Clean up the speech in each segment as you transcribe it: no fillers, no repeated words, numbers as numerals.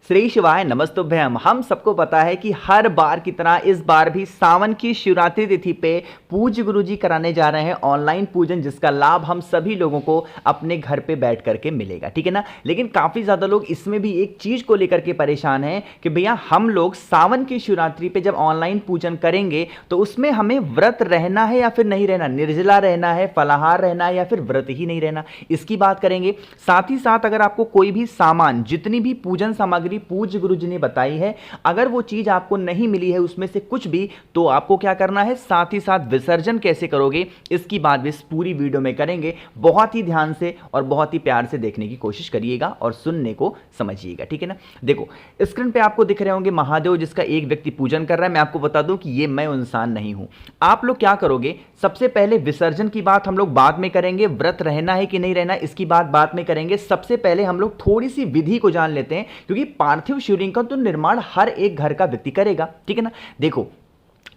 श्री शिवाय नमस्तुभ्यम। हम सबको पता है कि हर बार की तरह इस बार भी सावन की शिवरात्रि तिथि पे पूज्य गुरुजी कराने जा रहे हैं ऑनलाइन पूजन, जिसका लाभ हम सभी लोगों को अपने घर पे बैठ करके मिलेगा, ठीक है ना। लेकिन काफ़ी ज़्यादा लोग इसमें भी एक चीज़ को लेकर के परेशान हैं कि भैया हम लोग सावन की शिवरात्रि पे जब ऑनलाइन पूजन करेंगे तो उसमें हमें व्रत रहना है या फिर नहीं रहना, निर्जला रहना है, फलाहार रहना है या फिर व्रत ही नहीं रहना, इसकी बात करेंगे। साथ ही साथ अगर आपको कोई भी सामान, जितनी भी पूजन सामग्री पूज्य गुरुजी ने बताई है, अगर वो चीज आपको नहीं मिली है उसमें से कुछ भी, तो आपको क्या करना है, साथ ही साथ विसर्जन कैसे करोगे इसकी बात भी इस पूरी वीडियो में करेंगे। बहुत ही ध्यान से और बहुत ही प्यार से देखने की कोशिश करिएगा और सुनने को समझिएगा, ठीक है ना। देखो स्क्रीन पे आपको दिख रहे होंगे महादेव, जिसका एक व्यक्ति पूजन कर रहा है। मैं आपको बता दूं कि ये मैं इंसान नहीं हूं। आप लोग क्या करोगे, सबसे पहले विसर्जन की बात हम लोग बाद में करेंगे, व्रत रहना है कि नहीं रहना इसकी बात बाद में करेंगे। सबसे पहले हम लोग थोड़ी सी विधि को जान लेते हैं, क्योंकि पार्थिव शिवलिंग का तो निर्माण हर एक घर का व्यक्ति करेगा, ठीक है ना। देखो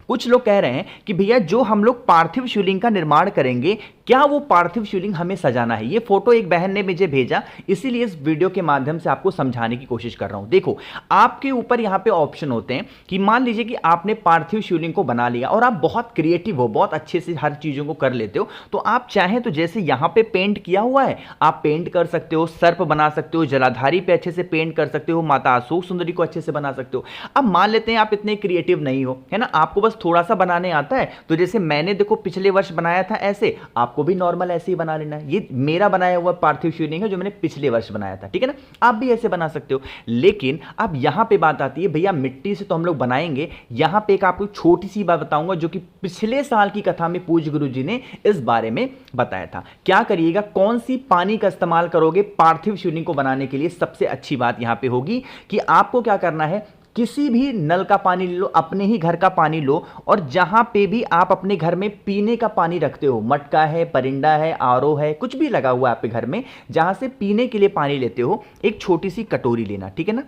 कुछ लोग कह रहे हैं कि भैया जो हम लोग पार्थिव शिवलिंग का निर्माण करेंगे, क्या वो पार्थिव शिवलिंग हमें सजाना है। ये फोटो एक बहन ने मुझे भेजा, इसीलिए इस वीडियो के माध्यम से आपको समझाने की कोशिश कर रहा हूं। देखो आपके ऊपर यहां पे ऑप्शन होते हैं कि मान लीजिए कि आपने पार्थिव शिवलिंग को बना लिया और आप बहुत क्रिएटिव हो, बहुत अच्छे से हर चीजों को कर लेते हो, तो आप चाहें तो जैसे यहां पे पेंट किया हुआ है आप पेंट कर सकते हो, सर्प बना सकते हो, जलाधारी पे अच्छे से पेंट कर सकते हो, माता अशोक सुंदरी को अच्छे से बना सकते हो। अब मान लेते हैं आप इतने क्रिएटिव नहीं हो, है ना, आपको बस थोड़ा सा बनाने आता है, तो जैसे मैंने देखो पिछले वर्ष बनाया था ऐसे, आपको भी नॉर्मल ऐसे ही बना लेना है। ये मेरा बनाया हुआ पार्थिव शिवलिंग है जो मैंने पिछले वर्ष बनाया था, ठीक है ना। आप भी ऐसे बना सकते हो। लेकिन अब यहां पे बात आती है, भैया मिट्टी से तो हम लोग बनाएंगे। यहां पे एक आपको छोटी सी बात बताऊंगा जो कि पिछले साल की कथा में पूज्य गुरुजी ने इस बारे में बताया था। क्या करिएगा, कौन सी पानी का इस्तेमाल करोगे पार्थिव शिवलिंग को बनाने के लिए, सबसे अच्छी बात यहां पे होगी कि आपको क्या करना है, किसी भी नल का पानी ले लो, अपने ही घर का पानी लो, और जहां पे भी आप अपने घर में पीने का पानी रखते हो, मटका है, परिंदा है, आरओ है, कुछ भी लगा हुआ है आपके घर में, जहां से पीने के लिए पानी लेते हो, एक छोटी सी कटोरी लेना, ठीक है ना।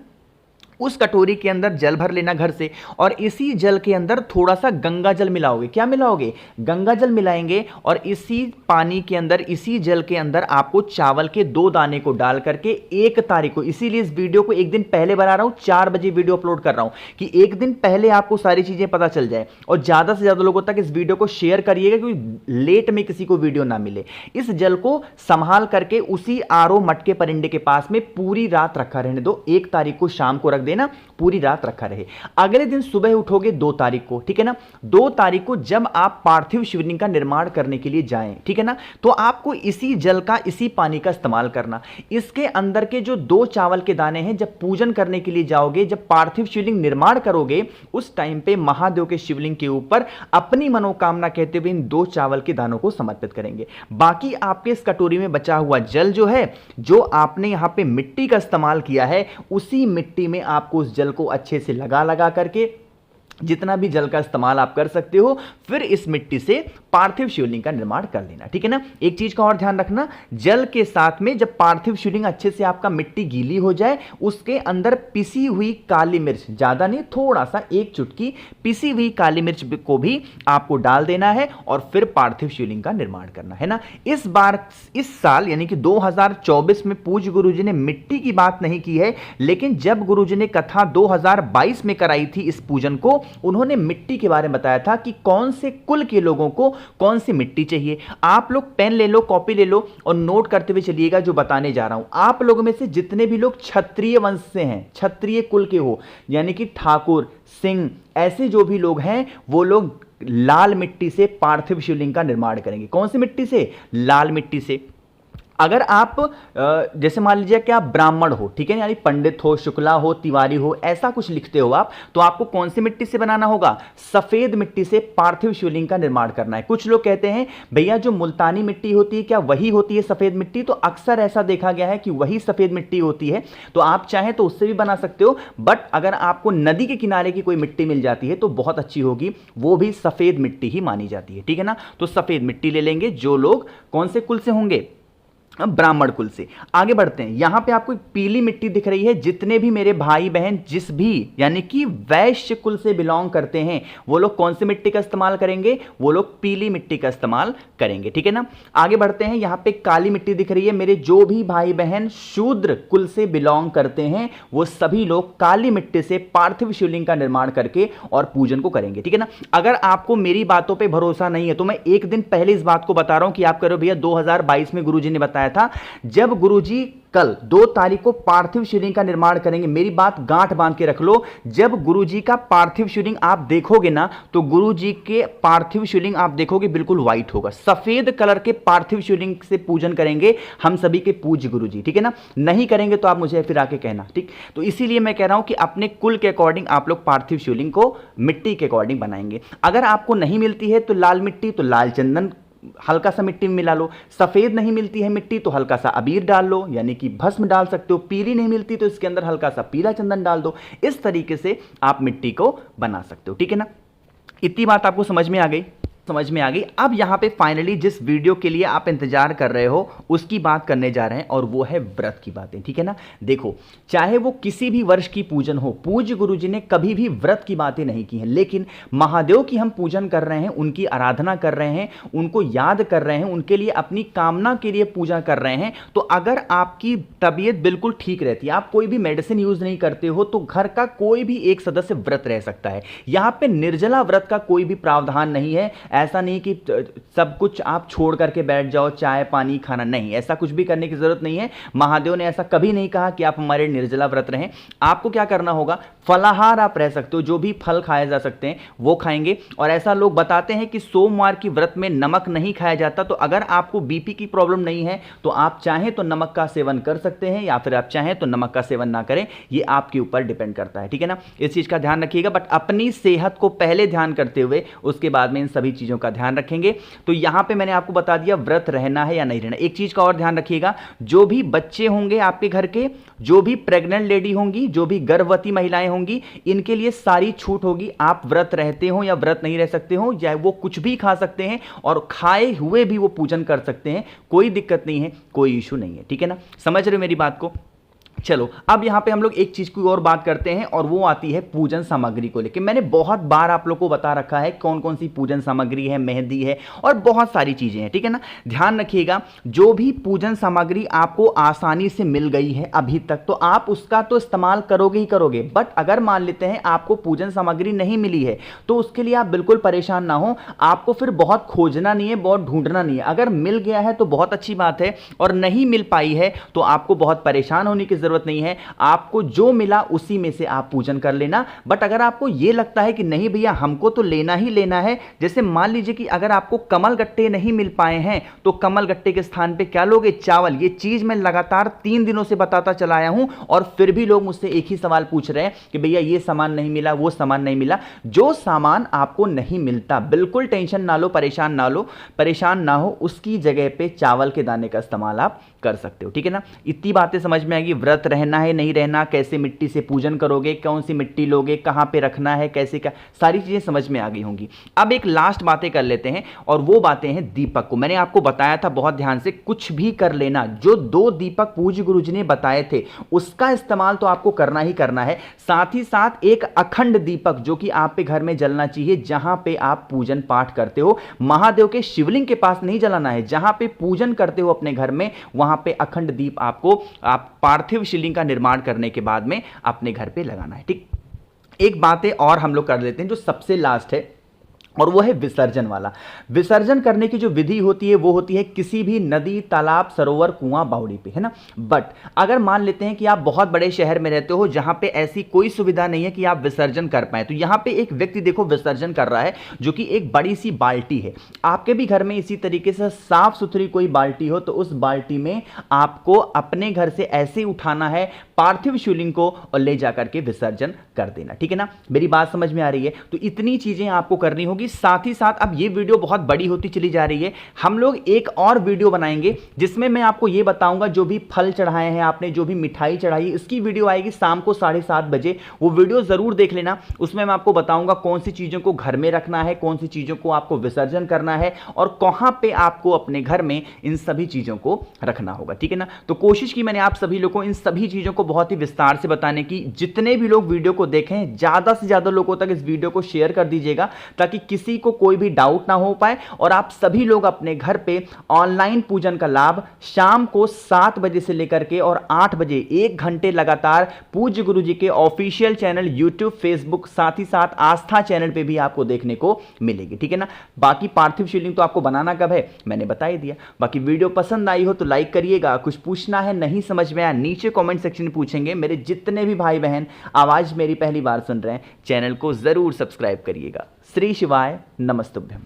उस कटोरी के अंदर जल भर लेना घर से, और इसी जल के अंदर थोड़ा सा गंगा जल मिलाओगे। क्या मिलाओगे, गंगा जल मिलाएंगे, और इसी पानी के अंदर, इसी जल के अंदर आपको चावल के 2 दाने को डाल करके 1 तारीख को, इसीलिए इस वीडियो को एक दिन पहले बना रहा हूं, 4 बजे वीडियो अपलोड कर रहा हूं कि एक दिन पहले आपको सारी चीजें पता चल जाए, और ज्यादा से ज्यादा लोगों तक इस वीडियो को शेयर करिएगा क्योंकि लेट में किसी को वीडियो ना मिले। इस जल को संभाल करके उसी आरओ मटके परिंदे के पास में पूरी रात रखा रहने दो। 1 तारीख को शाम को रख देना, पूरी रात रखा रहे। अगले दिन सुबह उठोगे 2 तारीख को, ठीक है ना। 2 तारीख को जब आप पार्थिव शिवलिंग का निर्माण करने के लिए जाएं, ठीक है ना, तो आपको इसी जल का, इसी पानी का इस्तेमाल करना। इसके अंदर के जो 2 चावल के दाने हैं, जब पूजन करने के लिए जाओगे, जब पार्थिव शिवलिंग निर्माण करोगे, उस टाइम पे महादेव के शिवलिंग के ऊपर अपनी मनोकामना कहते हुए इन 2 चावल के दानों को समर्पित करेंगे। बाकी आपके इस कटोरी में बचा हुआ जल जो है, जो आपने यहां पे मिट्टी का इस्तेमाल किया है, उसी मिट्टी में आपको उस जल को अच्छे से लगा करके जितना भी जल का इस्तेमाल आप कर सकते हो, फिर इस मिट्टी से पार्थिव शिवलिंग का निर्माण कर लेना, ठीक है ना। एक चीज का और ध्यान रखना, जल के साथ में जब पार्थिव शिवलिंग अच्छे से आपका मिट्टी गीली हो जाए, उसके अंदर पिसी हुई काली मिर्च, ज्यादा नहीं, थोड़ा सा 1 चुटकी पिसी हुई काली मिर्च को भी आपको डाल देना है, और फिर पार्थिव शिवलिंग का निर्माण करना है ना। इस बार, इस साल यानी कि 2024 में पूज्य गुरुजी ने मिट्टी की बात नहीं की है, लेकिन जब गुरुजी ने कथा 2022 में कराई थी इस पूजन को, उन्होंने मिट्टी के बारे में बताया था कि कौन से कुल के लोगों को कौन सी मिट्टी चाहिए। आप लोग पेन ले लो, कॉपी ले लो और नोट करते हुए चलिएगा जो बताने जा रहा हूं। आप लोगों में से जितने भी लोग क्षत्रिय वंश से हैं, क्षत्रिय कुल के हो, यानी कि ठाकुर, सिंह, ऐसे जो भी लोग हैं, वो लोग लाल मिट्टी से पार्थिव शिवलिंग का निर्माण करेंगे। कौन सी मिट्टी से, लाल मिट्टी से। अगर आप जैसे मान लीजिए कि आप ब्राह्मण हो, ठीक है, यानी पंडित हो, शुक्ला हो, तिवारी हो, ऐसा कुछ लिखते हो आप, तो आपको कौन सी मिट्टी से बनाना होगा, सफेद मिट्टी से पार्थिव शिवलिंग का निर्माण करना है। कुछ लोग कहते हैं भैया जो मुल्तानी मिट्टी होती है क्या वही होती है सफेद मिट्टी, तो अक्सर ऐसा देखा गया है कि वही सफेद मिट्टी होती है, तो आप चाहें तो उससे भी बना सकते हो। बट अगर आपको नदी के किनारे की कोई मिट्टी मिल जाती है तो बहुत अच्छी होगी, वो भी सफेद मिट्टी ही मानी जाती है, ठीक है ना। तो सफेद मिट्टी ले लेंगे जो लोग कौन से कुल से होंगे, ब्राह्मण कुल से। आगे बढ़ते हैं, यहां पे आपको एक पीली मिट्टी दिख रही है। जितने भी मेरे भाई बहन जिस भी यानी कि वैश्य कुल से बिलोंग करते हैं वो लोग कौन सी मिट्टी का इस्तेमाल करेंगे? वो लोग पीली मिट्टी का इस्तेमाल करेंगे, ठीक है ना। आगे बढ़ते हैं, यहां पे काली मिट्टी दिख रही है। मेरे जो भी भाई बहन शूद्र कुल से बिलोंग करते हैं वो सभी लोग काली मिट्टी से पार्थिव शिवलिंग का निर्माण करके और पूजन को करेंगे, ठीक है ना। अगर आपको मेरी बातों पर भरोसा नहीं है तो मैं एक दिन पहले इस बात को बता रहा हूं कि आप करो भैया 2022 में गुरुजी ने बताया था, जब गुरुजी कल 2 तारीख को पार्थिव शिवलिंग का निर्माण करेंगे। मेरी बात गांठ बांध के रख लो, जब गुरुजी का पार्थिव शिवलिंग आप देखोगे ना तो गुरुजी के पार्थिव शिवलिंग आप देखोगे बिल्कुल व्हाइट होगा, सफेद कलर के पार्थिव शिवलिंग से पूजन करेंगे हम सभी के पूज्य गुरुजी, ठीक है ना। नहीं करेंगे तो आप मुझे फिर आके कहना, ठीक। तो इसीलिए मैं कह रहा हूं कि अपने कुल के अकॉर्डिंग आप लोग पार्थिव शिवलिंग को मिट्टी के अकॉर्डिंग बनाएंगे। अगर आपको नहीं मिलती है तो लाल मिट्टी, तो लाल चंदन हल्का सा मिट्टी में मिला लो। सफेद नहीं मिलती है मिट्टी तो हल्का सा अबीर डाल लो, यानी कि भस्म डाल सकते हो। पीली नहीं मिलती तो इसके अंदर हल्का सा पीला चंदन डाल दो। इस तरीके से आप मिट्टी को बना सकते हो, ठीक है ना। इतनी बात आपको समझ में आ गई? समझ में आ गई। अब यहां पे फाइनली जिस वीडियो के लिए आप इंतजार कर रहे हो उसकी बात करने जा रहे हैं और वो है व्रत की बातें, ठीक है ना। देखो, चाहे वो किसी भी वर्ष की पूजन हो, पूज्य गुरुजी ने कभी भी व्रत की बातें नहीं की हैं, लेकिन महादेव की हम पूजन कर रहे हैं, उनकी आराधना कर रहे हैं, उनको याद कर रहे हैं, उनके लिए अपनी कामना के लिए पूजा कर रहे हैं। तो अगर आपकी तबीयत बिल्कुल ठीक रहती है, आप कोई भी मेडिसिन यूज नहीं करते हो, तो घर का कोई भी एक सदस्य व्रत रह सकता है। यहां पे निर्जला व्रत का कोई भी प्रावधान नहीं है। ऐसा नहीं कि सब कुछ आप छोड़ करके बैठ जाओ, चाय पानी खाना, नहीं, ऐसा कुछ भी करने की जरूरत नहीं है। महादेव ने ऐसा कभी नहीं कहा कि आप हमारे निर्जला व्रत रहें। आपको क्या करना होगा, फलाहार आप रह सकते हो, जो भी फल खाए जा सकते हैं वो खाएंगे। और ऐसा लोग बताते हैं कि सोमवार की व्रत में नमक नहीं खाया जाता, तो अगर आपको बीपी की प्रॉब्लम नहीं है तो आप चाहें तो नमक का सेवन कर सकते हैं, या फिर आप चाहें तो नमक का सेवन ना करें, ये आपके ऊपर डिपेंड करता है, ठीक है ना। इस चीज का ध्यान रखिएगा, बट अपनी सेहत को पहले ध्यान करते हुए उसके बाद में इन सभी चीजों का ध्यान रखेंगे। तो यहां पे मैंने आपको बता दिया व्रत रहना है या नहीं रहना। एक चीज का और ध्यान रखिएगा, जो भी बच्चे होंगे आपके घर के, जो भी प्रेग्नेंट लेडी होंगी, जो भी गर्भवती महिलाएं होंगी, इनके लिए सारी छूट होगी। आप व्रत रहते हो या व्रत नहीं रह सकते हो, या वो कुछ भी खा सकते हैं और खाए हुए भी वो पूजन कर सकते हैं, कोई दिक्कत नहीं है, कोई इशू नहीं है, ठीक है ना। समझ रहे हो मेरी बात को? चलो, अब यहां पे हम लोग एक चीज की और बात करते हैं और वो आती है पूजन सामग्री को लेकर। मैंने बहुत बार आप लोग को बता रखा है कौन कौन सी पूजन सामग्री है, मेहंदी है और बहुत सारी चीजें हैं, ठीक है ना। ध्यान रखिएगा, जो भी पूजन सामग्री आपको आसानी से मिल गई है अभी तक, तो आप उसका तो इस्तेमाल करोगे ही करोगे। बट अगर मान लेते हैं आपको पूजन सामग्री नहीं मिली है तो उसके लिए आप बिल्कुल परेशान ना हो। आपको फिर बहुत खोजना नहीं है, बहुत ढूंढना नहीं है। अगर मिल गया है तो बहुत अच्छी बात है, और नहीं मिल पाई है तो आपको बहुत परेशान होने की जरूरत नहीं है। आपको जो मिला उसी में से आप पूजन कर लेना। बट अगर आपको यह लगता है कि नहीं भैया हमको तो लेना ही लेना है, जैसे मान लीजिए कि अगर आपको कमल गट्टे नहीं मिल पाए हैं तो कमल गट्टे के स्थान पे क्या लोगे, चावल। ये चीज मैं लगातार 3 दिनों से बताता चला आया हूं और फिर भी लोग मुझसे एक ही सवाल पूछ रहे हैं कि भैया ये सामान नहीं मिला, वो सामान नहीं मिला। जो सामान आपको नहीं मिलता बिल्कुल टेंशन ना लो, परेशान ना हो, उसकी जगह पे चावल के दाने का इस्तेमाल आप कर सकते हो, ठीक है ना। इतनी बातें समझ में आएगी। व्रत रहना है नहीं रहना, कैसे मिट्टी से पूजन करोगे, कौन सी मिट्टी लोगे, कहां पे रखना है, कैसे क्या, सारी चीजें समझ में आ गई होंगी। अब एक लास्ट बातें कर लेते हैं और वो बातें हैं दीपक को। मैंने आपको बताया था बहुत ध्यान से, कुछ भी कर लेना, जो 2 दीपक पूज्य गुरुजी ने बताए थे उसका इस्तेमाल तो आपको करना ही करना है। साथ ही साथ एक अखंड दीपक जो कि आप पे घर में जलना चाहिए, जहां पे आप पूजन पाठ करते हो। महादेव के शिवलिंग के पास नहीं जलाना है, जहां पे पूजन करते हो अपने घर में, वहां पे अखंड दीप आपको आप पार्थिव शिवलिंग का निर्माण करने के बाद में अपने घर पे लगाना है, ठीक। एक बातें और हम लोग कर लेते हैं जो सबसे लास्ट है, और वो है विसर्जन वाला। विसर्जन करने की जो विधि होती है वो होती है किसी भी नदी, तालाब, सरोवर, कुआं, बावड़ी पे, है ना। बट अगर मान लेते हैं कि आप बहुत बड़े शहर में रहते हो जहां पे ऐसी कोई सुविधा नहीं है कि आप विसर्जन कर पाए, तो यहां पे एक व्यक्ति देखो विसर्जन कर रहा है जो कि एक बड़ी सी बाल्टी है। आपके भी घर में इसी तरीके से साफ सुथरी कोई बाल्टी हो तो उस बाल्टी में आपको अपने घर से ऐसे उठाना है पार्थिव शिवलिंग को और ले जाकर के विसर्जन कर देना, ठीक है ना। मेरी बात समझ में आ रही है? तो इतनी चीजें आपको करनी होगी। होगी। साथ ही साथ अब ये वीडियो बहुत बड़ी होती चली जा रही है, हम लोग एक और वीडियो बनाएंगे जिसमें मैं आपको ये बताऊंगा जो भी फल चढ़ाए हैं आपने, जो भी मिठाई चढ़ाई, इसकी वीडियो आएगी शाम को 7:30 बजे। वो वीडियो जरूर देख लेना। उसमें मैं आपको बताऊंगा कौन सी चीजों को घर में रखना है, कौन सी चीजों को आपको विसर्जन करना है और कहां पे आपको अपने घर में इन सभी चीजों को रखना होगा। ठीक है ना। तो कोशिश की मैंने आप सभी लोगों को इन सभी चीजों को बहुत ही विस्तार से बताने की। जितने भी लोग वीडियो को देखें, ज्यादा से ज्यादा लोगों तक इस वीडियो को शेयर कर दीजिएगा ताकि किसी को कोई भी डाउट ना हो पाए और आप सभी लोग अपने घर पे ऑनलाइन पूजन का लाभ शाम को 7 बजे से लेकर के और 8 बजे 1 घंटे लगातार पूज्य गुरुजी के ऑफिशियल चैनल यूट्यूब, फेसबुक, साथ ही साथ आस्था चैनल पे भी आपको देखने को मिलेगी। ठीक है ना। बाकी पार्थिव शिवलिंग तो आपको बनाना कब है मैंने बता ही दिया। बाकी वीडियो पसंद आई हो तो लाइक करिएगा। कुछ पूछना है, नहीं समझ में आया, नीचे कमेंट सेक्शन में पूछेंगे। मेरे जितने भी भाई बहन आवाज मेरी पहली बार सुन रहे हैं, चैनल को जरूर सब्सक्राइब करिएगा। श्री शिवाय नमस्तुभ्यम।